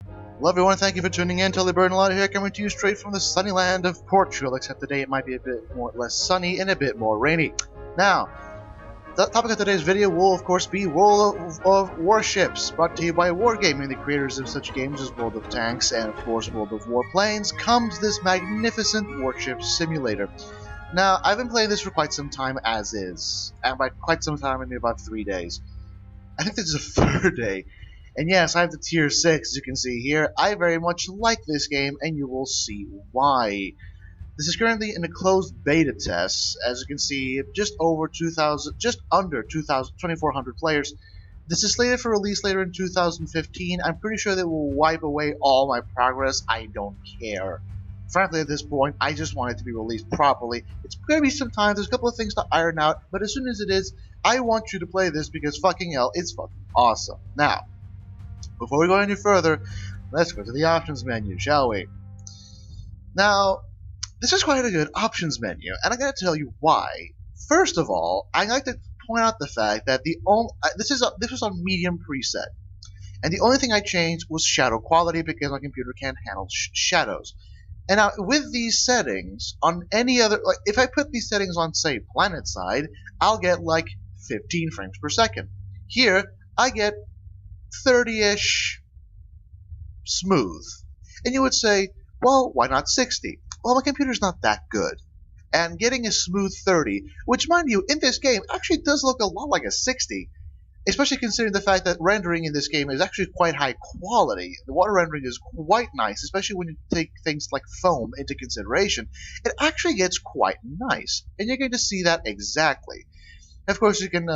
Hello everyone, thank you for tuning in. Tully Burnalot here, coming to you straight from the sunny land of Portugal, except today it might be a bit less sunny and a bit more rainy. Now, the topic of today's video will of course be World of Warships, brought to you by Wargaming, the creators of such games as World of Tanks and of course World of Warplanes. Comes this magnificent warship simulator. Now, I've been playing this for quite some time as is, and by quite some time I mean about 3 days. I think this is the third day. And yes, I have the tier 6, as you can see here. I very much like this game, and you will see why. This is currently in a closed beta test, as you can see, just under 2,400 players. This is slated for release later in 2015. I'm pretty sure that will wipe away all my progress. I don't care. Frankly, at this point, I just want it to be released properly. It's going to be some time. There's a couple of things to iron out, but as soon as it is, I want you to play this because fucking hell, it's fucking awesome. Now, before we go any further, let's go to the options menu, shall we? Now, this is quite a good options menu, and I gotta tell you why. First of all, I like to point out the fact that this was on medium preset, and the only thing I changed was shadow quality because my computer can't handle shadows. And now, with these settings, on any other, like if I put these settings on, say, planet side, I'll get like 15 frames per second. Here, I get 30-ish smooth. And you would say, well, why not 60? Well, my computer's not that good. And getting a smooth 30, which mind you, in this game, actually does look a lot like a 60, especially considering the fact that rendering in this game is actually quite high quality. The water rendering is quite nice, especially when you take things like foam into consideration. It actually gets quite nice, and you're going to see that exactly. Of course, you can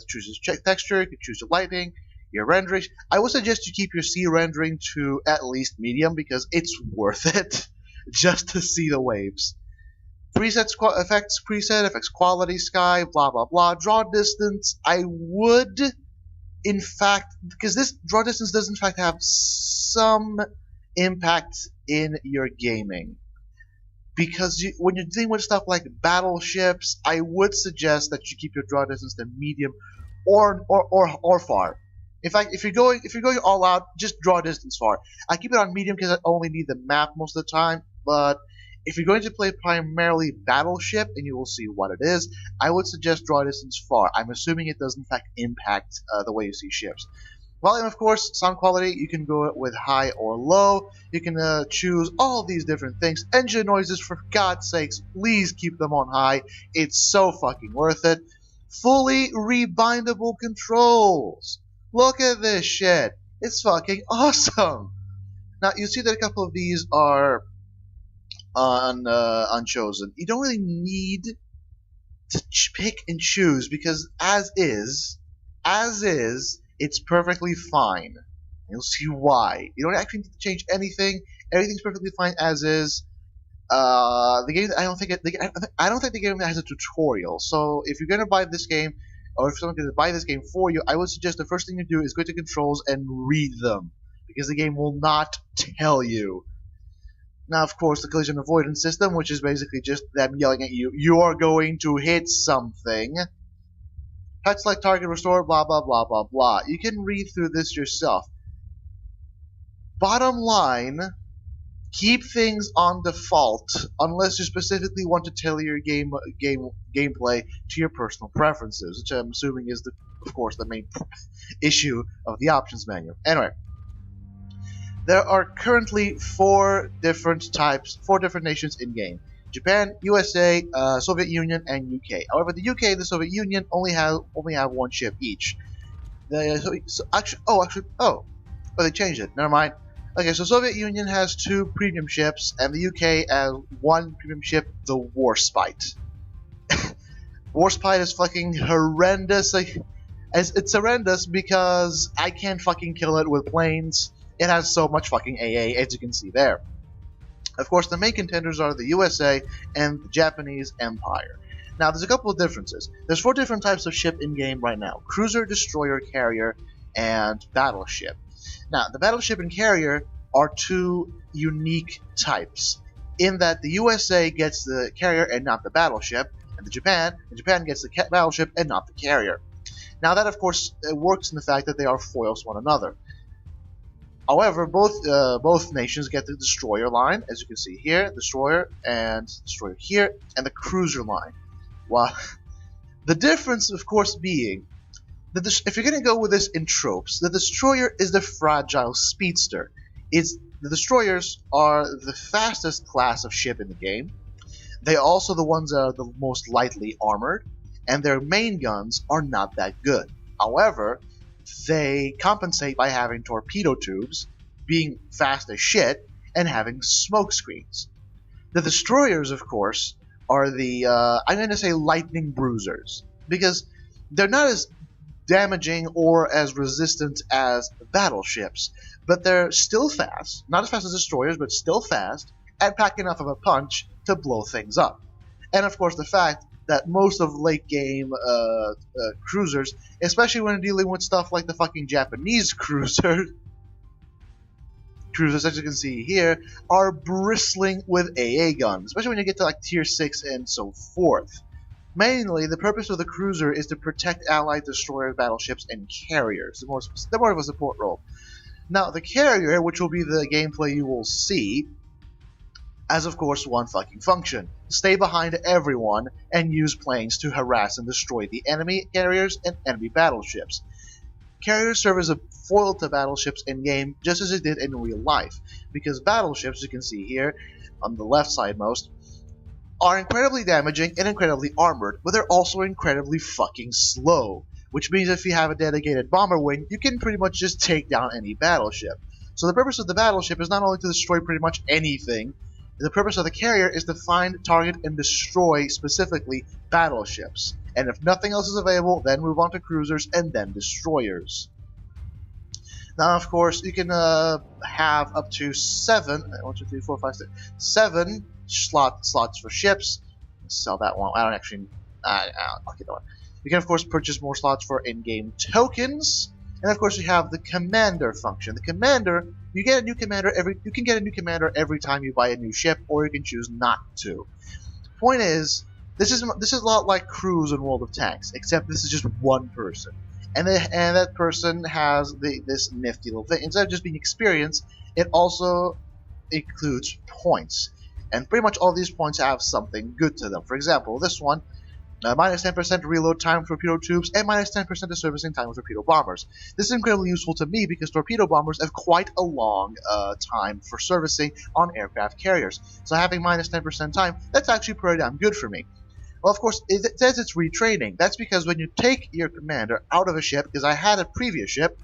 choose your texture, you can choose your lighting, your rendering. I would suggest you keep your sea rendering to at least medium because it's worth it just to see the waves. Effects quality, sky, blah blah blah. Draw distance, I would, in fact, because this draw distance does in fact have some impact in your gaming. Because when you're dealing with stuff like battleships, I would suggest that you keep your draw distance to medium or far. In fact, if you're going all out, just draw distance far. I keep it on medium because I only need the map most of the time. But if you're going to play primarily battleship, and you will see what it is, I would suggest draw distance far. I'm assuming it does in fact impact the way you see ships. Well, and of course, sound quality, you can go with high or low. You can choose all these different things. Engine noises, for God's sakes, please keep them on high. It's so fucking worth it. Fully rebindable controls. Look at this shit. It's fucking awesome. Now, you see that a couple of these are unchosen. You don't really need to pick and choose because as is, it's perfectly fine. You'll see why. You don't actually need to change anything. Everything's perfectly fine as is. The game, I don't think the game has a tutorial. So if you're gonna buy this game, or if someone's gonna buy this game for you, I would suggest the first thing you do is go to controls and read them, because the game will not tell you. Now, of course, the collision avoidance system, which is basically just them yelling at you, you are going to hit something. Touch select target restore, blah blah blah blah blah. You can read through this yourself. Bottom line, keep things on default unless you specifically want to tailor your gameplay to your personal preferences, which I'm assuming is, of course, the main issue of the options menu. Anyway, there are currently four different nations in game: Japan, USA, Soviet Union, and UK. However, the UK and the Soviet Union only have one ship each. They changed it. Never mind. Okay, so Soviet Union has 2 premium ships, and the UK has 1 premium ship, the Warspite. Warspite is fucking horrendous. It's horrendous because I can't fucking kill it with planes. It has so much fucking AA, as you can see there. Of course, the main contenders are the USA and the Japanese Empire. Now, there's a couple of differences. There's 4 different types of ship in-game right now: cruiser, destroyer, carrier, and battleship. Now, the battleship and carrier are 2 unique types, in that the USA gets the carrier and not the battleship, and Japan gets the battleship and not the carrier. Now, that, of course, works in the fact that they are foils to one another. However, both nations get the destroyer line, as you can see here, destroyer here, and the cruiser line. Well, the difference, of course, being that if you're going to go with this in tropes, the destroyer is the fragile speedster. The destroyers are the fastest class of ship in the game. They're also the ones that are the most lightly armored, and their main guns are not that good. However, they compensate by having torpedo tubes, being fast as shit, and having smoke screens. The destroyers, of course, are the, I'm going to say lightning bruisers, because they're not as damaging or as resistant as battleships, but they're still fast, not as fast as destroyers, but still fast, and pack enough of a punch to blow things up. And of course the fact that most of late game cruisers, especially when dealing with stuff like the fucking Japanese cruisers, as you can see here, are bristling with AA guns, especially when you get to like tier 6 and so forth. Mainly, the purpose of the cruiser is to protect allied destroyer battleships and carriers. They're more of a support role. Now, the carrier, which will be the gameplay you will see, has of course one fucking function: stay behind everyone and use planes to harass and destroy the enemy carriers and enemy battleships. Carriers serve as a foil to battleships in game, just as it did in real life, because battleships, you can see here on the left side most, are incredibly damaging and incredibly armored, but they're also incredibly fucking slow, which means if you have a dedicated bomber wing, you can pretty much just take down any battleship. So the purpose of the battleship is not only to destroy pretty much anything, the purpose of the carrier is to find, target, and destroy specifically battleships. And if nothing else is available, then move on to cruisers and then destroyers. Now, of course, you can have up to 7 slots for ships. Sell that one. I don't actually. I'll get that one. You can, of course, purchase more slots for in-game tokens, and of course, you have the commander function. The commander, you can get a new commander every time you buy a new ship, or you can choose not to. Point is, this is a lot like crews in World of Tanks, except this is just one person, and that person has this nifty little thing. Instead of just being experience, it also includes points. And pretty much all these points have something good to them. For example, this one, minus 10% reload time for torpedo tubes, and minus 10% of servicing time with torpedo bombers. This is incredibly useful to me because torpedo bombers have quite a long time for servicing on aircraft carriers. So having minus 10% time, that's actually pretty damn good for me. Well, of course, it says it's retraining. That's because when you take your commander out of a ship, because I had a previous ship,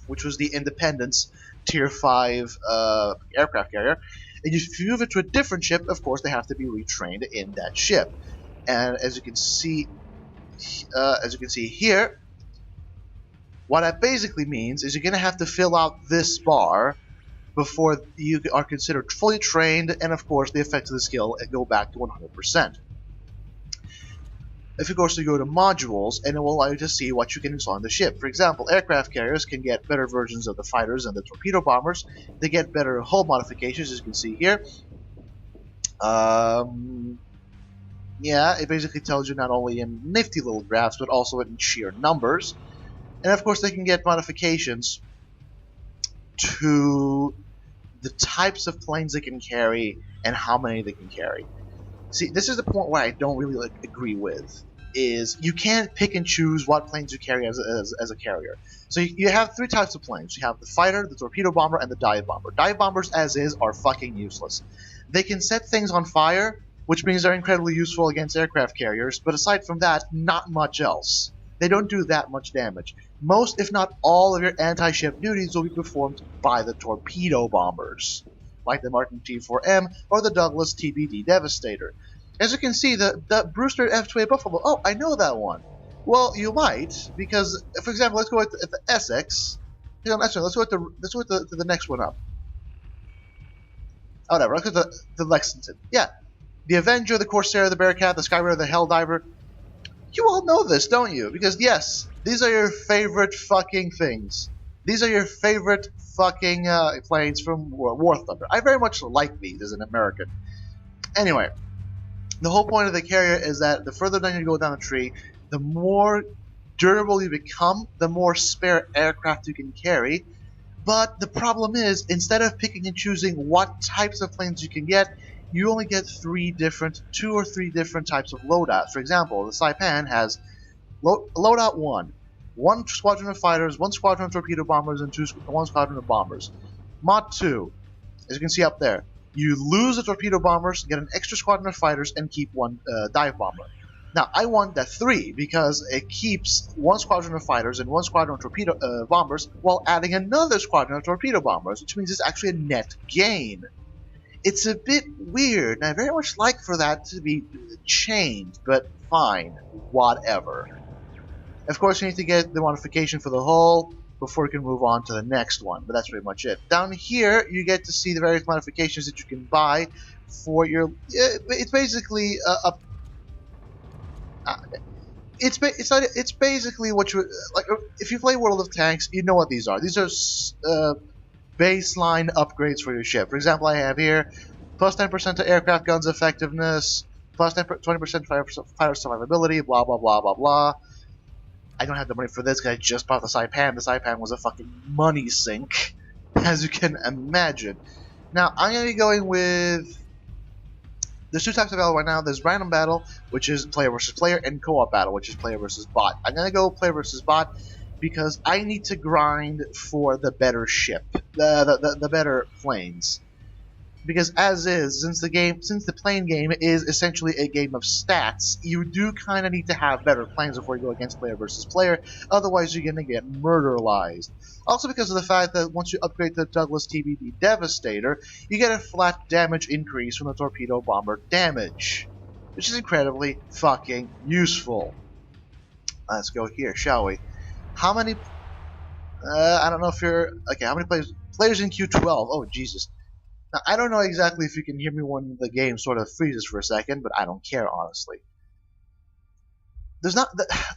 which was the Independence Tier 5 aircraft carrier, and if you move it to a different ship, of course, they have to be retrained in that ship. And as you can see here, what that basically means is you're going to have to fill out this bar before you are considered fully trained, and of course, the effects of the skill go back to 100%. If of course you go to modules, and it will allow you to see what you can install on the ship. For example, aircraft carriers can get better versions of the fighters and the torpedo bombers. They get better hull modifications, as you can see here. Yeah, it basically tells you not only in nifty little graphs, but also in sheer numbers. And of course, they can get modifications to the types of planes they can carry and how many they can carry. See, this is the point where I don't really agree with, is you can't pick and choose what planes you carry as a carrier. So you have 3 types of planes. You have the fighter, the torpedo bomber, and the dive bomber. Dive bombers, as is, are fucking useless. They can set things on fire, which means they're incredibly useful against aircraft carriers, but aside from that, not much else. They don't do that much damage. Most, if not all, of your anti-ship duties will be performed by the torpedo bombers, like the Martin T4M or the Douglas TBD Devastator. As you can see, the Brewster F2A Buffalo. Oh, I know that one. Well, you might, because, for example, let's go with the Essex. Let's go with the next one up. Oh, whatever. Let's go with the Lexington. Yeah, the Avenger, the Corsair, the Bearcat, the Skyrider, the Helldiver. You all know this, don't you? Because yes, these are your favorite fucking things. These are your favorite fucking planes from War Thunder. I very much like these as an American. Anyway, the whole point of the carrier is that the further down you go down the tree, the more durable you become, the more spare aircraft you can carry, But the problem is, instead of picking and choosing what types of planes you can get, you only get two or three different types of loadouts. For example, the Saipan has loadout 1 squadron of fighters, 1 squadron of torpedo bombers, and 1 squadron of bombers. Mod 2, as you can see up there, you lose the torpedo bombers, get an extra squadron of fighters, and keep 1 dive bomber. Now, I want that 3 because it keeps 1 squadron of fighters and 1 squadron of torpedo bombers while adding another squadron of torpedo bombers, which means it's actually a net gain. It's a bit weird, and I very much like for that to be changed, but fine, whatever. Of course, you need to get the modification for the hull before you can move on to the next one, but that's pretty much it. Down here, you get to see the various modifications that you can buy for your... It's basically it's basically what you... Like, if you play World of Tanks, you know what these are. These are baseline upgrades for your ship. For example, I have here plus 10% to aircraft guns effectiveness, plus 20% fighter survivability, blah blah blah blah blah. I don't have the money for this because I just bought the Saipan. The Saipan was a fucking money sink, as you can imagine. Now, I'm going to be going with... There's 2 types of battle right now. There's random battle, which is player versus player, and co-op battle, which is player versus bot. I'm going to go player versus bot because I need to grind for the better ship, the better planes. Because as is, since the plane game is essentially a game of stats, you do kind of need to have better planes before you go against player versus player. Otherwise, you're going to get murderalized. Also because of the fact that once you upgrade the Douglas TBD Devastator, you get a flat damage increase from the torpedo bomber damage, which is incredibly fucking useful. Let's go here, shall we? How many... I don't know if you're... Okay, how many players in Q12? Oh, Jesus. Now, I don't know exactly if you can hear me when the game sort of freezes for a second, but I don't care, honestly. There's not...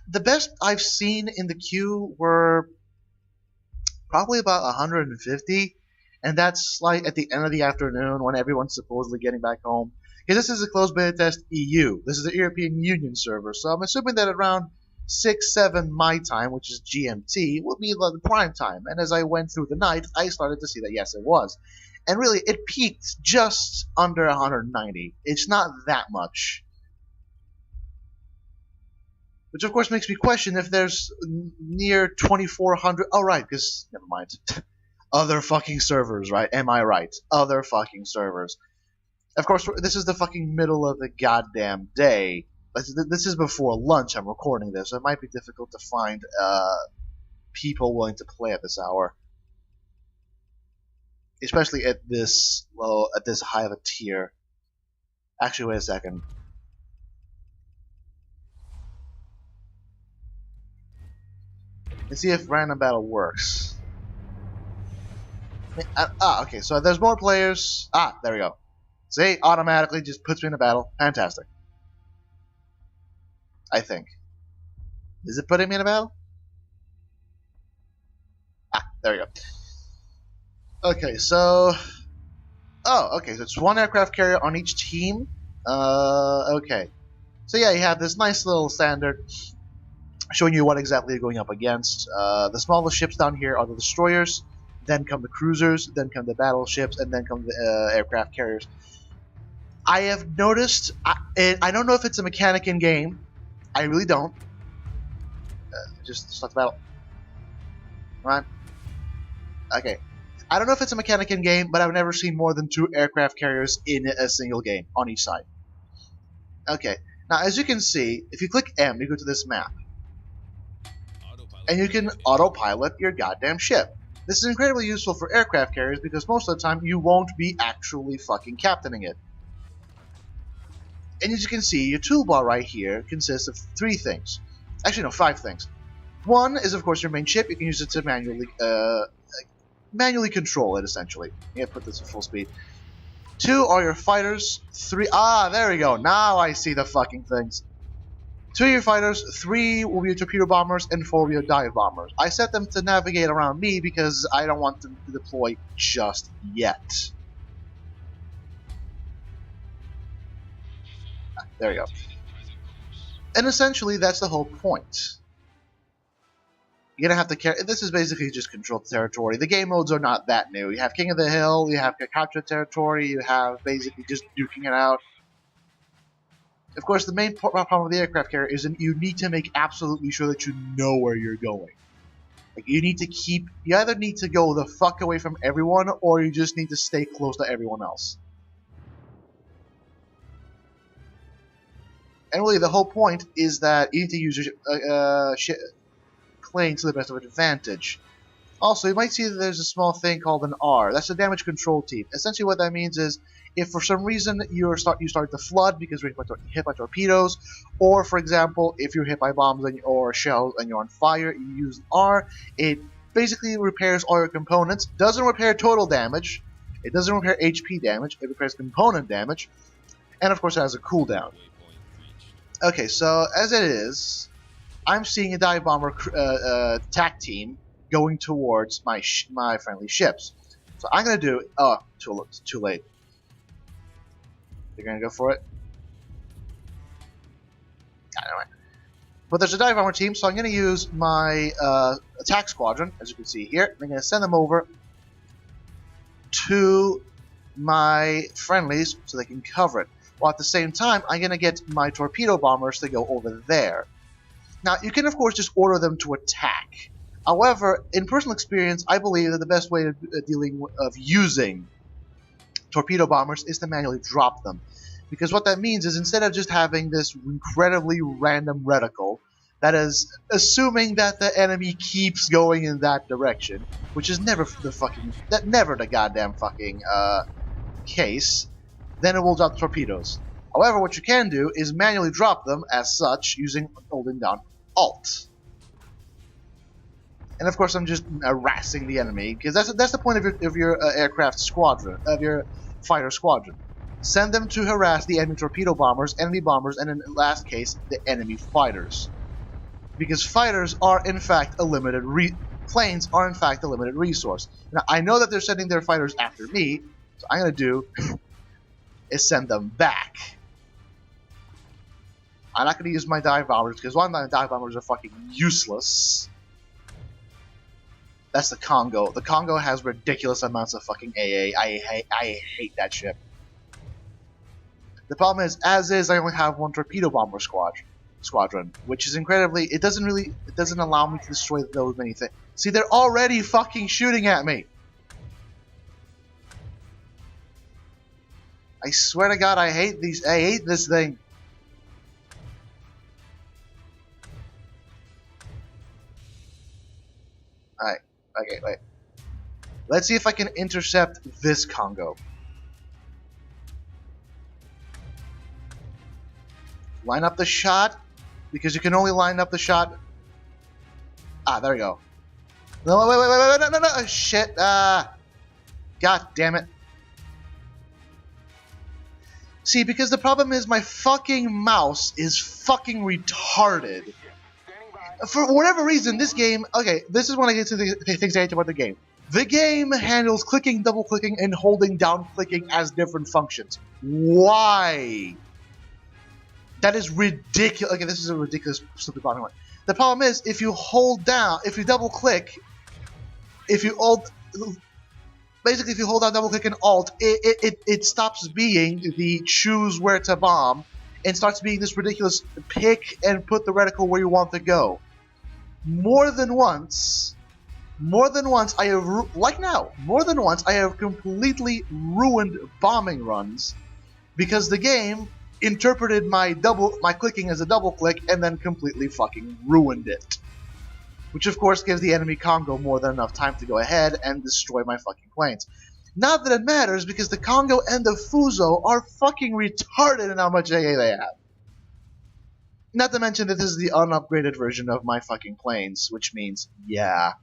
The best I've seen in the queue were probably about 150, and that's like at the end of the afternoon when everyone's supposedly getting back home. Because this is a closed beta test EU. This is the European Union server, so I'm assuming that around 6, 7 my time, which is GMT, would be the prime time. And as I went through the night, I started to see that yes, it was. And really, it peaked just under 190. It's not that much. Which, of course, makes me question if there's near 2,400... Oh, right, because... Never mind. Other fucking servers, right? Am I right? Other fucking servers. Of course, this is the fucking middle of the goddamn day. This is before lunch I'm recording this, so it might be difficult to find people willing to play at this hour. Especially at this high of a tier. Actually, wait a second. Let's see if random battle works. Okay, so there's more players. There we go. See, automatically just puts me in a battle. Fantastic. I think. Is it putting me in a battle? There we go. Okay, so... Oh, okay, so it's 1 aircraft carrier on each team. Okay. So yeah, you have this nice little standard showing you what exactly you're going up against. The smallest ships down here are the destroyers, then come the cruisers, then come the battleships, and then come the aircraft carriers. I have noticed... I don't know if it's a mechanic in-game. I really don't. Just start the battle. Come on. Okay. I don't know if it's a mechanic in game, but I've never seen more than 2 aircraft carriers in a single game on each side. Okay. Now, as you can see, if you click M, you go to this map. And you can autopilot your goddamn ship. This is incredibly useful for aircraft carriers because most of the time you won't be actually fucking captaining it. And as you can see, your toolbar right here consists of 3 things. Actually, no, 5 things. 1 is, of course, your main ship. You can use it to manually control it, essentially. Yeah, put this at full speed. 2 are your fighters. 3... there we go. Now I see the fucking things. 2 are your fighters. 3 will be your torpedo bombers, and 4 will be your dive bombers. I set them to navigate around me because I don't want them to deploy just yet. There we go. And essentially, that's the whole point. You're gonna have to carry. This is basically just control territory. The game modes are not that new. You have King of the Hill, you have capture territory, you have basically just duking it out. Of course, the main problem with the aircraft carrier is that you need to make absolutely sure that you know where you're going. Like, you need to keep. You either need to go the fuck away from everyone, or you just need to stay close to everyone else. And really, the whole point is that you need to use your planes to the best of advantage. Also, you might see that there's a small thing called an R. That's a damage control team. Essentially, what that means is, if for some reason you start to flood because you're hit by torpedoes, or for example, if you're hit by bombs or shells and you're on fire, you use R. It basically repairs all your components. Doesn't repair total damage. It doesn't repair HP damage. It repairs component damage, and of course, it has a cooldown. Okay, so as it is, I'm seeing a dive bomber attack team going towards my friendly ships. So I'm gonna do. Oh, too late. They're gonna go for it. Anyway, but there's a dive bomber team, so I'm gonna use my attack squadron, as you can see here. I'm gonna send them over to my friendlies so they can cover it. While at the same time, I'm going to get my torpedo bombers to go over there. Now, you can, of course, just order them to attack. However, in personal experience, I believe that the best way of using torpedo bombers is to manually drop them. Because what that means is, instead of just having this incredibly random reticle, that is assuming that the enemy keeps going in that direction, which is never the goddamn fucking case, then it will drop the torpedoes. However, what you can do is manually drop them as such using holding down Alt. And of course, I'm just harassing the enemy because that's the point of your aircraft squadron, of your fighter squadron. Send them to harass the enemy torpedo bombers, enemy bombers, and in the last case, the enemy fighters. Because fighters are in fact a limited planes are in fact a limited resource. Now I know that they're sending their fighters after me, so I'm gonna do is send them back. I'm not going to use my dive bombers because one, my dive bombers are fucking useless. That's the Congo. The Congo has ridiculous amounts of fucking AA. I hate that ship. The problem is, as is, I only have one torpedo bomber squadron, which is incredibly. It doesn't allow me to destroy those many things. See, they're already fucking shooting at me. I swear to God, I hate this thing. Alright, okay, wait. Let's see if I can intercept this Congo. Line up the shot, because you can only line up the shot. Ah, there we go. No, wait, no, shit, God damn it. See, because the problem is my fucking mouse is fucking retarded. For whatever reason, this game... Okay, this is when I get to the things I hate about the game. The game handles clicking, double-clicking, and holding down-clicking as different functions. Why? That is ridiculous. Okay, this is a ridiculous, stupid bottom one. The problem is, if you hold down... If you double-click... If you hold... Basically, if you hold down double-click and Alt, it stops being the choose where to bomb and starts being this ridiculous pick and put the reticle where you want to go. More than once I have completely ruined bombing runs because the game interpreted my clicking as a double-click and then completely fucking ruined it. Which of course gives the enemy Congo more than enough time to go ahead and destroy my fucking planes. Not that it matters, because the Congo and the Fuso are fucking retarded in how much AA they have. Not to mention that this is the unupgraded version of my fucking planes, which means, yeah.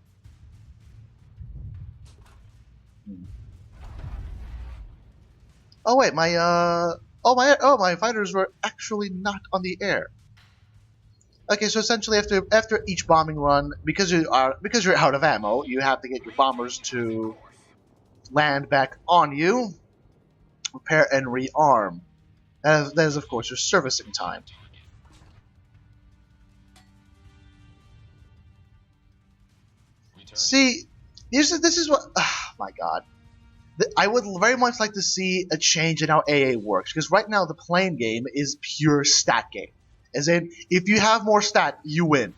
Oh wait, my fighters were actually not on the air. Okay, so essentially after each bombing run, because you're out of ammo, you have to get your bombers to land back on you, repair and rearm. That is of course your servicing time. See, this is what. Oh my god. I would very much like to see a change in how AA works, because right now the plane game is pure stat game. As in, if you have more stat, you win.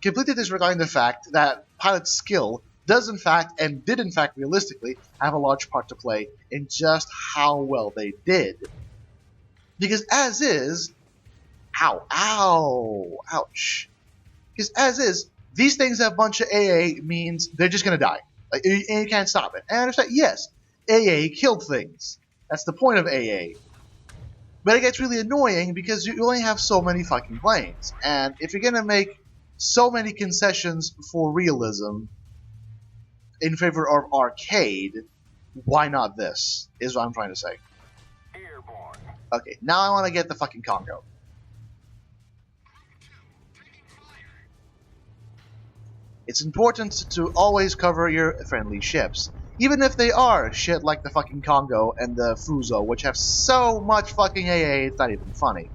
Completely disregarding the fact that pilot skill does in fact, and did in fact realistically, have a large part to play in just how well they did. Because as is, ouch. Because as is, these things have a bunch of AA means they're just gonna die. Like, and you can't stop it. And I understand, yes, AA killed things. That's the point of AA. But it gets really annoying because you only have so many fucking planes. And if you're gonna make so many concessions for realism in favor of arcade, why not this? Is what I'm trying to say. Airborne. Okay, now I want to get the fucking Congo. It's important to always cover your friendly ships, even if they are shit like the fucking Congo and the Fuso, which have so much fucking AA, it's not even funny.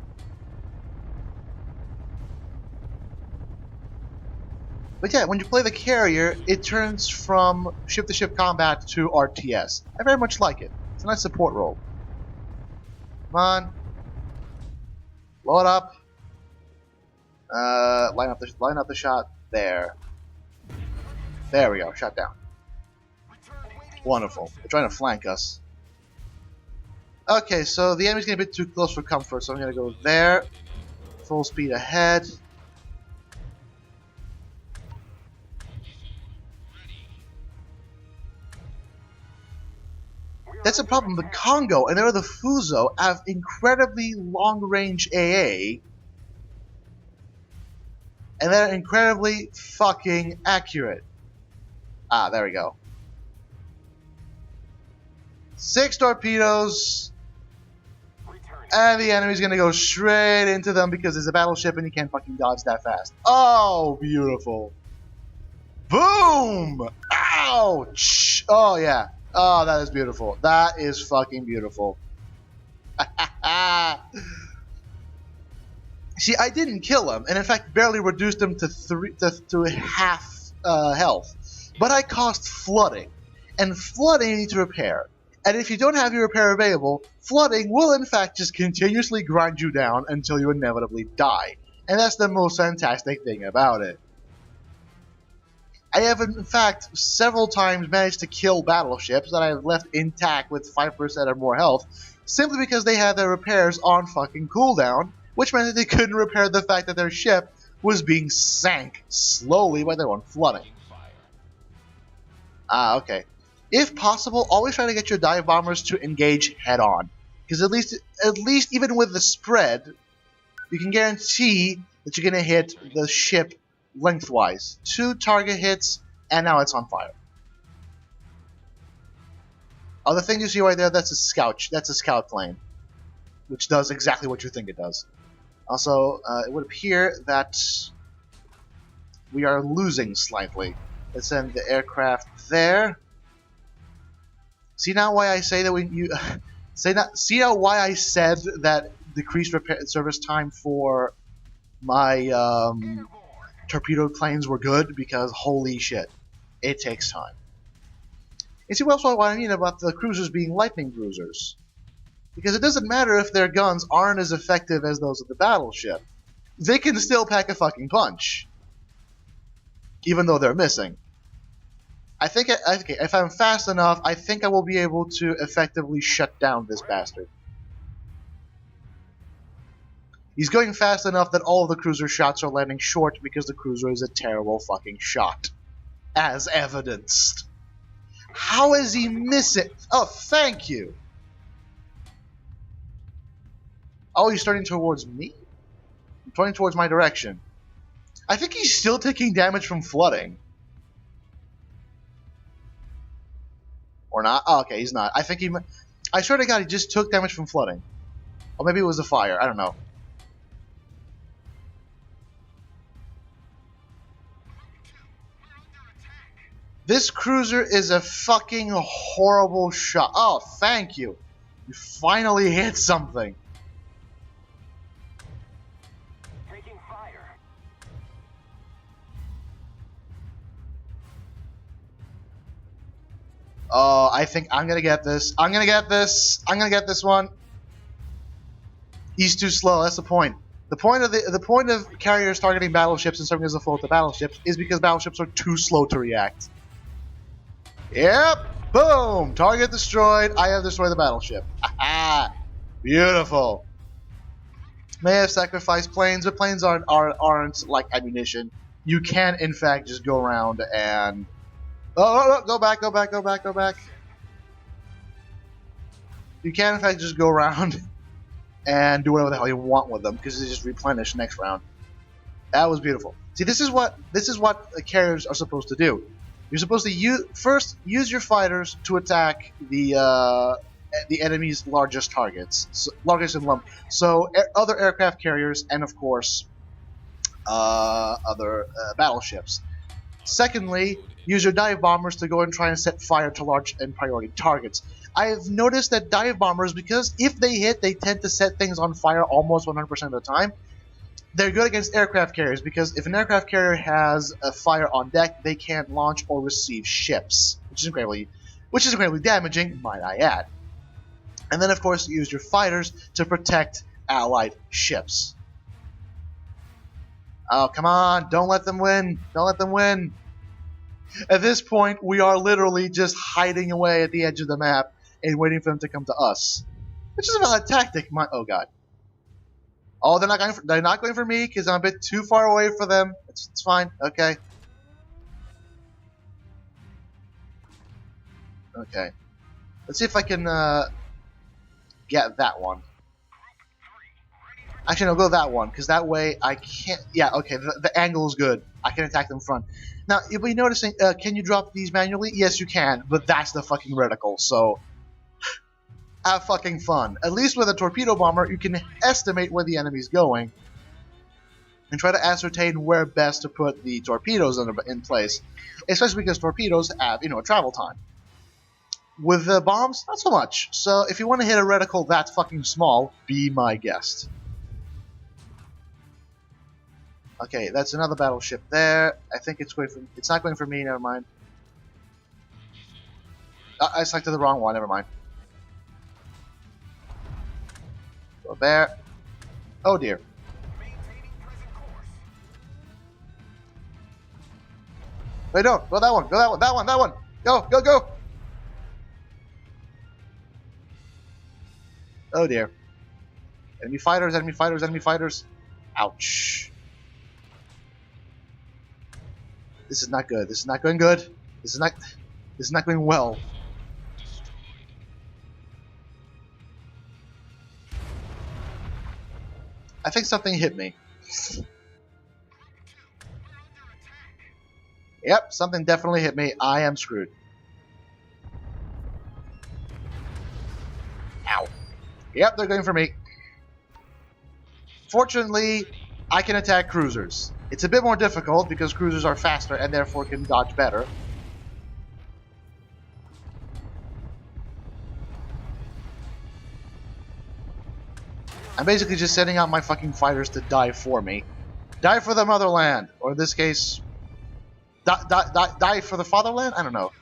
But yeah, when you play the carrier, it turns from ship-to-ship combat to RTS. I very much like it. It's a nice support role. Come on. Blow it up. Line up the shot. There. There we go. Shot down. Wonderful. They're trying to flank us. Okay, so the enemy's getting a bit too close for comfort, so I'm going to go there. Full speed ahead. That's a problem. The Congo and the Fuso have incredibly long-range AA, and they're incredibly fucking accurate. Ah, there we go. 6 torpedoes, and the enemy's gonna go straight into them because it's a battleship and you can't fucking dodge that fast. Oh, beautiful. Boom! Ouch! Oh, yeah. Oh, that is beautiful. That is fucking beautiful. See, I didn't kill him, and in fact barely reduced him to half health. But I caused flooding, and flooding you need to repair. And if you don't have your repair available, flooding will in fact just continuously grind you down until you inevitably die. And that's the most fantastic thing about it. I have, in fact, several times managed to kill battleships that I have left intact with 5% or more health, simply because they had their repairs on fucking cooldown, which meant that they couldn't repair the fact that their ship was being sank slowly by their own flooding. Ah, okay. If possible, always try to get your dive bombers to engage head-on, because at least even with the spread, you can guarantee that you're going to hit the ship lengthwise. 2 target hits, and now it's on fire. Oh, the thing you see right there, that's a scout. That's a scout plane, which does exactly what you think it does. Also, it would appear that we are losing slightly. Let's send the aircraft there. See now why I say that see now why I said that decreased repair service time for my torpedo planes were good, because holy shit, it takes time. And see also what I mean about the cruisers being lightning cruisers. Because it doesn't matter if their guns aren't as effective as those of the battleship. They can still pack a fucking punch. Even though they're missing. I think if I'm fast enough, I think I will be able to effectively shut down this bastard. He's going fast enough that all of the cruiser shots are landing short because the cruiser is a terrible fucking shot. As evidenced. How is he missing? Oh, thank you. Oh, he's turning towards me? He's turning towards my direction. I think he's still taking damage from flooding. Or not? Oh, okay, he's not. I think he... I swear to God, he just took damage from flooding. Or maybe it was a fire. I don't know. This cruiser is a fucking horrible shot. Oh, thank you. You finally hit something. Taking fire. Oh, I think I'm gonna get this. I'm gonna get this. I'm gonna get this one. He's too slow. That's the point. The point of carriers targeting battleships and serving as a foe to battleships is because battleships are too slow to react. Yep. Boom. Target destroyed. I have destroyed the battleship. Aha. Beautiful. May have sacrificed planes, but planes aren't like ammunition. You can, in fact, just go around and... Oh, go back. You can, in fact, just go around and do whatever the hell you want with them, because they just replenish next round. That was beautiful. See, this is what carriers are supposed to do. You're supposed to first use your fighters to attack the enemy's largest targets, largest in lump. So other aircraft carriers and, of course, other battleships. Secondly, use your dive bombers to go and try and set fire to large and priority targets. I've noticed that dive bombers, because if they hit, they tend to set things on fire almost 100% of the time. They're good against aircraft carriers, because if an aircraft carrier has a fire on deck, they can't launch or receive ships, which is incredibly damaging, might I add. And then, of course, use your fighters to protect allied ships. Oh, come on. Don't let them win. Don't let them win. At this point, we are literally just hiding away at the edge of the map and waiting for them to come to us. Which is a valid tactic. Oh, God. Oh, they're not going for me because I'm a bit too far away for them. It's fine. Okay. Okay. Let's see if I can get that one. Actually, no, go that one, because that way I can't... Yeah, okay, the angle is good. I can attack them front. Now, you'll be noticing, can you drop these manually? Yes, you can, but that's the fucking reticle, so... Have fucking fun. At least with a torpedo bomber, you can estimate where the enemy's going and try to ascertain where best to put the torpedoes in place, especially because torpedoes have, a travel time. With the bombs, not so much. So if you want to hit a reticle that fucking small, be my guest. Okay, that's another battleship there. I think it's not going for me, never mind. I selected the wrong one, never mind. Go there. Oh dear. Wait, no, go that one, that one. Go. Oh dear. Enemy fighters. Ouch. This is not good. This is not going good. This is not going well. I think something hit me. Yep, something definitely hit me. I am screwed. Ow. Yep, they're going for me. Fortunately, I can attack cruisers. It's a bit more difficult because cruisers are faster and therefore can dodge better. I'm basically just sending out my fucking fighters to die for me. Die for the motherland. Or in this case, die for the fatherland? I don't know.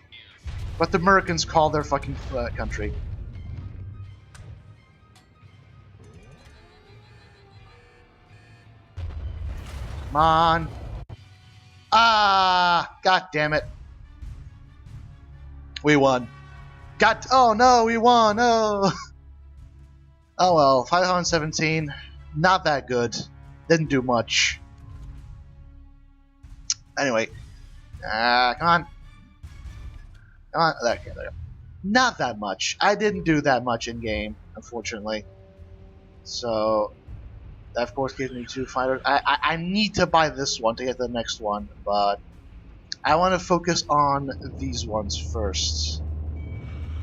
What the Americans call their fucking country. Come on. Ah! God damn it. We won. Oh no, we won. Oh. Oh well, 517. Not that good. Didn't do much. Anyway. Come on. Come on. There we go. Not that much. I didn't do that much in game, unfortunately. So, that of course gives me 2 fighters. I need to buy this one to get the next one, but I want to focus on these ones first.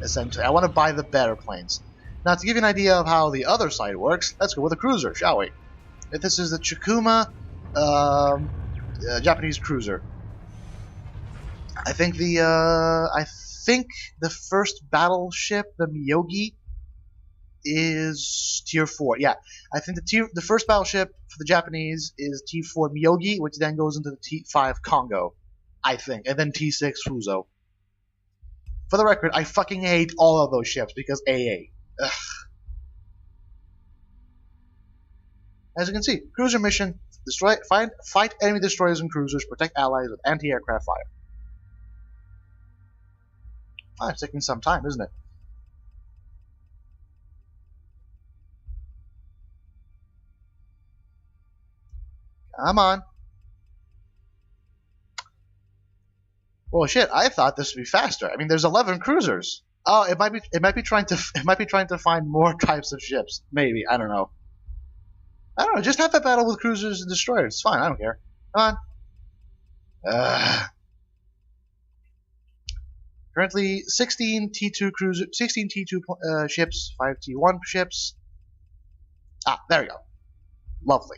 Essentially, I want to buy the better planes. Now, to give you an idea of how the other side works, let's go with a cruiser, shall we? If this is the Chikuma Japanese cruiser. I think the first battleship, the Miyogi, is Tier 4. Yeah, I think the first battleship for the Japanese is T4 Miyogi, which then goes into the T5 Kongo, I think, and then T6 Fuso. For the record, I fucking hate all of those ships because AA. Ugh. As you can see, cruiser mission: fight enemy destroyers and cruisers, protect allies with anti-aircraft fire. Ah, it's taking some time, isn't it? Come on. Well, shit. I thought this would be faster. I mean, there's 11 cruisers. Oh, it might be trying to find more types of ships. Maybe, I don't know. I don't know. Just have a battle with cruisers and destroyers. It's fine. I don't care. Come on. Currently, 16 T2 cruiser, 16 T2 ships, 5 T1 ships. Ah, there we go. Lovely.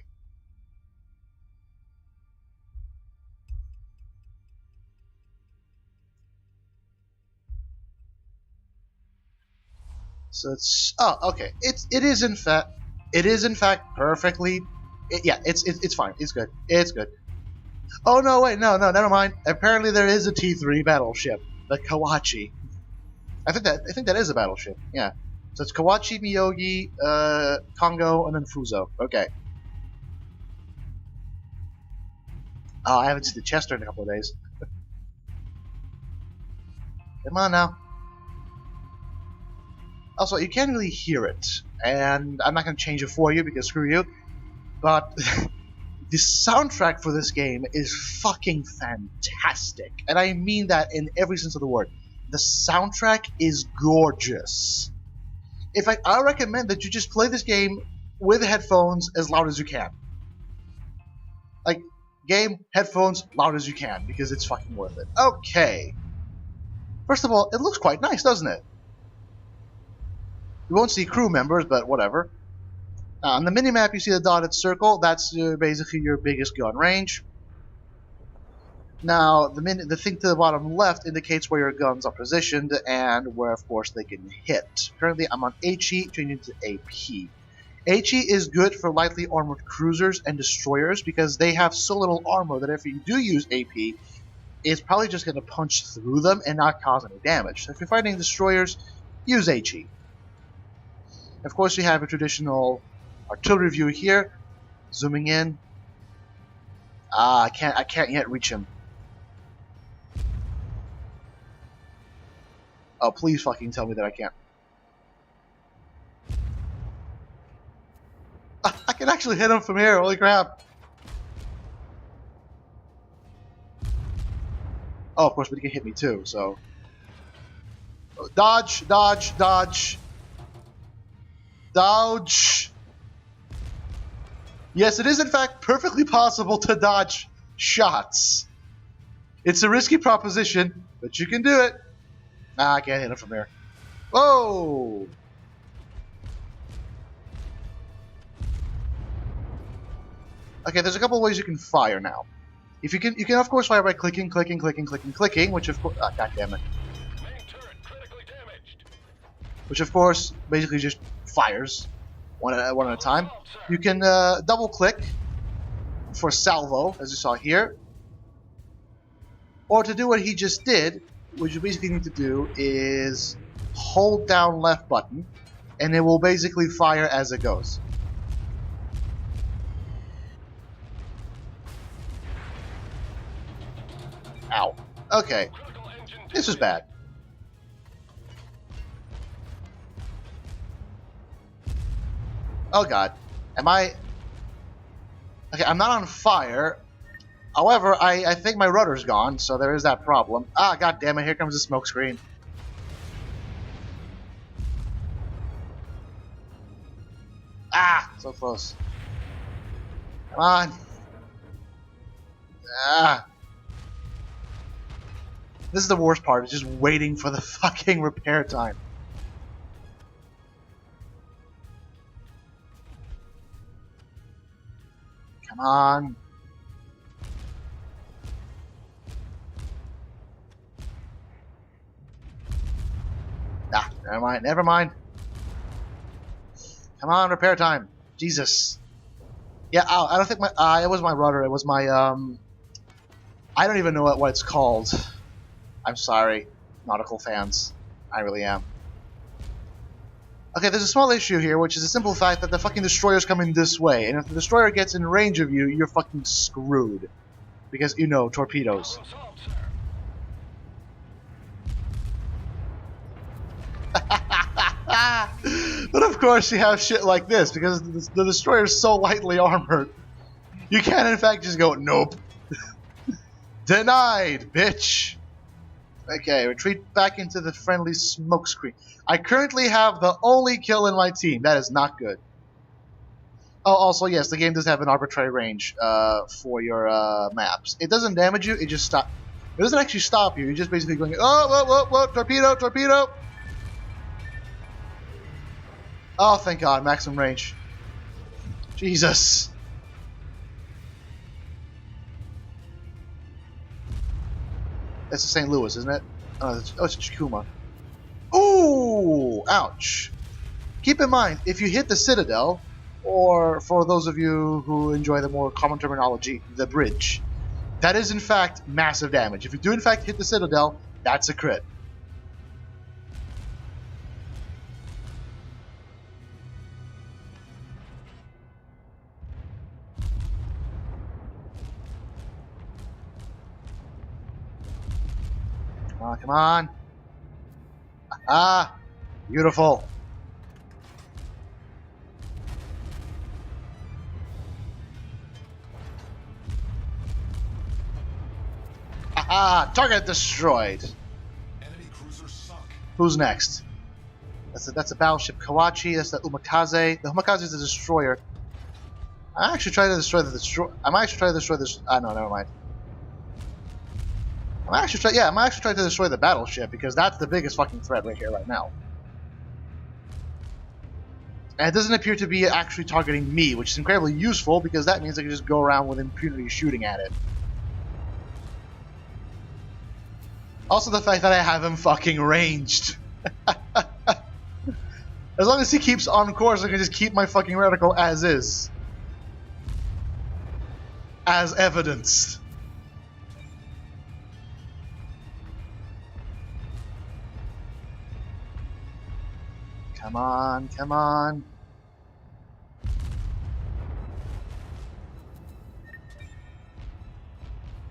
So it's okay. It is in fact perfectly. It's fine. It's good. It's good. Oh no, wait, no, never mind. Apparently there is a T3 battleship, the Kawachi. I think that is a battleship. Yeah. So it's Kawachi, Miyogi, Kongo, and then Fuzo. Okay. Oh, I haven't seen the Chester in a couple of days. Come on now. Also, you can't really hear it, and I'm not going to change it for you because screw you, but the soundtrack for this game is fucking fantastic, and I mean that in every sense of the word. The soundtrack is gorgeous. In fact, I recommend that you just play this game with headphones as loud as you can. Like, game, headphones, loud as you can, because it's fucking worth it. Okay. First of all, it looks quite nice, doesn't it? You won't see crew members, but whatever. On the minimap, you see the dotted circle. That's basically your biggest gun range. Now, the thing to the bottom left indicates where your guns are positioned and where, of course, they can hit. Currently, I'm on HE, changing to AP. HE is good for lightly armored cruisers and destroyers because they have so little armor that if you do use AP, it's probably just going to punch through them and not cause any damage. So if you're fighting destroyers, use HE. Of course, you have a traditional artillery view here. Zooming in. Ah, I can't yet reach him. Oh, please fucking tell me that I can't. I can actually hit him from here. Holy crap. Oh, of course, but he can hit me too, so. Dodge, dodge, dodge. Dodge. Yes, it is in fact perfectly possible to dodge shots. It's a risky proposition, but you can do it. Ah, I can't hit him from here. Whoa! Okay, there's a couple of ways you can fire now. If you can of course fire by clicking, which of course, god damn it. Which of course basically just fires one at a time. You can double click for salvo, as you saw here, or to do what he just did, what you basically need to do is hold down left button, and it will basically fire as it goes. Ow. Okay. This is bad. Oh god. Am I... Okay, I'm not on fire. However, I think my rudder's gone, so there is that problem. Ah, god damn it, here comes the smoke screen. Ah, so close. Come on. Ah. This is the worst part, it's just waiting for the fucking repair time. Come on. Ah, never mind. Come on, repair time. Jesus. Yeah, I don't think my, it was my rudder, it was my, I don't even know what it's called. I'm sorry. nautical fans. I really am. Okay, there's a small issue here, which is the simple fact that the fucking destroyer's coming this way, and if the destroyer gets in range of you, you're fucking screwed. Because, you know, torpedoes. But of course you have shit like this, because the destroyer is so lightly armored. You can in fact just go, nope. Denied, bitch. Okay, retreat back into the friendly smokescreen. I currently have the only kill in my team. That is not good. Oh, also, yes, the game does have an arbitrary range for your maps. It doesn't damage you, it just stops. It doesn't actually stop you. You're just basically going, oh, whoa, whoa, whoa, torpedo, torpedo. Oh, thank God, maximum range. Jesus. That's the St. Louis, isn't it? Oh, it's Chikuma. Ooh! Ouch. Keep in mind, if you hit the Citadel, or for those of you who enjoy the more common terminology, the bridge, that is in fact massive damage. If you do in fact hit the Citadel, that's a crit. Come on, come on. Ah, beautiful. Aha, target destroyed. Enemy cruiser sunk. Who's next? That's a battleship Kawachi. That's the Umakaze. The Umakaze is the destroyer. I'm actually trying to destroy the destroyer. I'm actually trying to destroy this. Ah, no, never mind. I'm actually trying to destroy the battleship because that's the biggest fucking threat right here, right now. And it doesn't appear to be actually targeting me, which is incredibly useful because that means I can just go around with impunity shooting at it. Also the fact that I have him fucking ranged. As long as he keeps on course, I can just keep my fucking reticle as is. As evidenced. Come on, come on.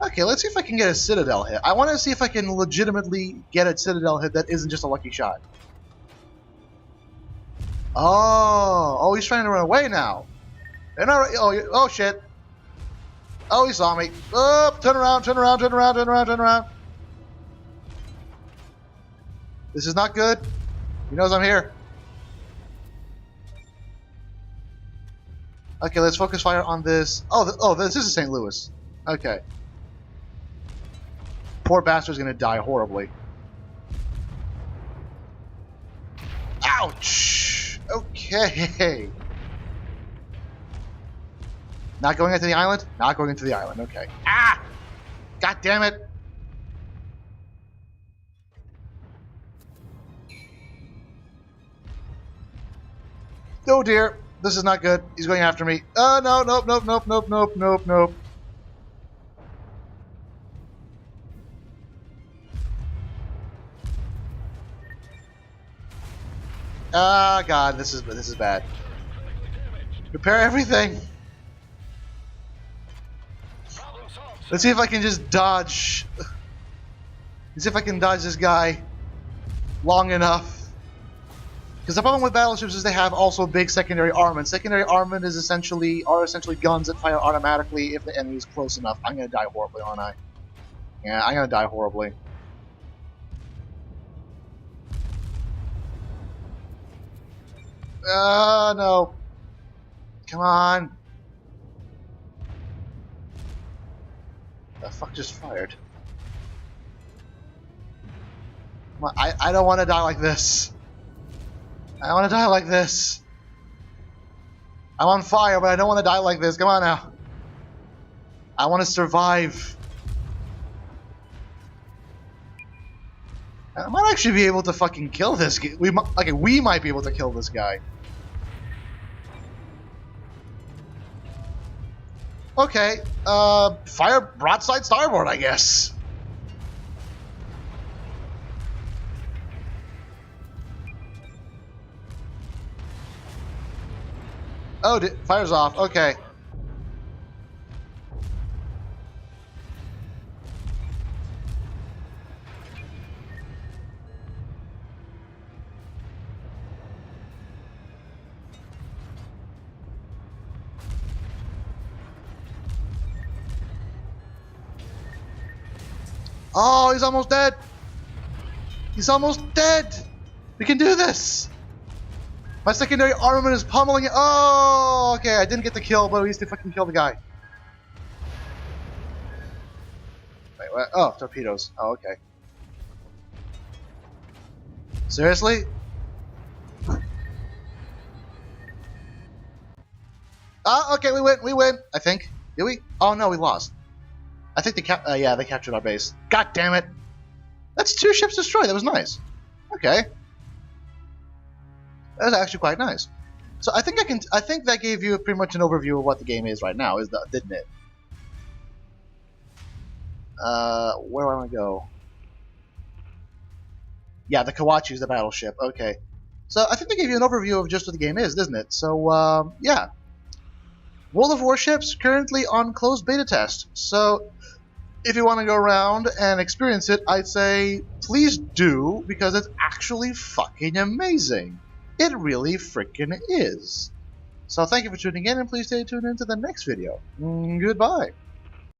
Okay, let's see if I can get a Citadel hit. I want to see if I can legitimately get a Citadel hit that isn't just a lucky shot. Oh, he's trying to run away now. They're not. Oh shit. Oh, he saw me. Oh, turn around, turn around, turn around, turn around, turn around. This is not good. He knows I'm here. Okay, let's focus fire on this. Oh, this is St. Louis. Okay. Poor bastard's gonna die horribly. Ouch! Okay. Not going into the island? Not going into the island, okay. Ah! God damn it! Oh dear. This is not good. He's going after me. Oh, no, nope, nope, nope, nope, nope, nope, nope. Ah, God, this is bad. Repair everything. Let's see if I can just dodge. Let's see if I can dodge this guy long enough. Because the problem with battleships is they have also big secondary armament. Secondary armament is essentially guns that fire automatically if the enemy is close enough. I'm gonna die horribly, aren't I? Yeah, I'm gonna die horribly. No. Come on. The fuck just fired? Come on, I don't want to die like this. I want to die like this. I'm on fire, but I don't want to die like this. Come on now. I want to survive. I might actually be able to fucking kill this guy. We might be able to kill this guy. Okay, fire broadside starboard, I guess. Oh, fire's off. Okay. Oh, he's almost dead. He's almost dead. We can do this. My secondary armament is pummeling it. Oh, okay. I didn't get the kill, but at least they fucking killed the guy. Wait, what? Oh, torpedoes. Oh, okay. Seriously? Ah, okay, we win. We win. I think. Did we? Oh no, we lost. I think they they captured our base. God damn it! That's 2 ships destroyed. That was nice. Okay. That was actually quite nice. So I think I think that gave you pretty much an overview of what the game is right now, didn't it? Where do I want to go? Yeah, the Kawachi is the battleship. Okay. So I think they gave you an overview of just what the game is, doesn't it? So yeah. World of Warships currently on closed beta test. So if you want to go around and experience it, I'd say please do, because it's actually fucking amazing. It really freaking is. So thank you for tuning in, and please stay tuned into the next video. Goodbye.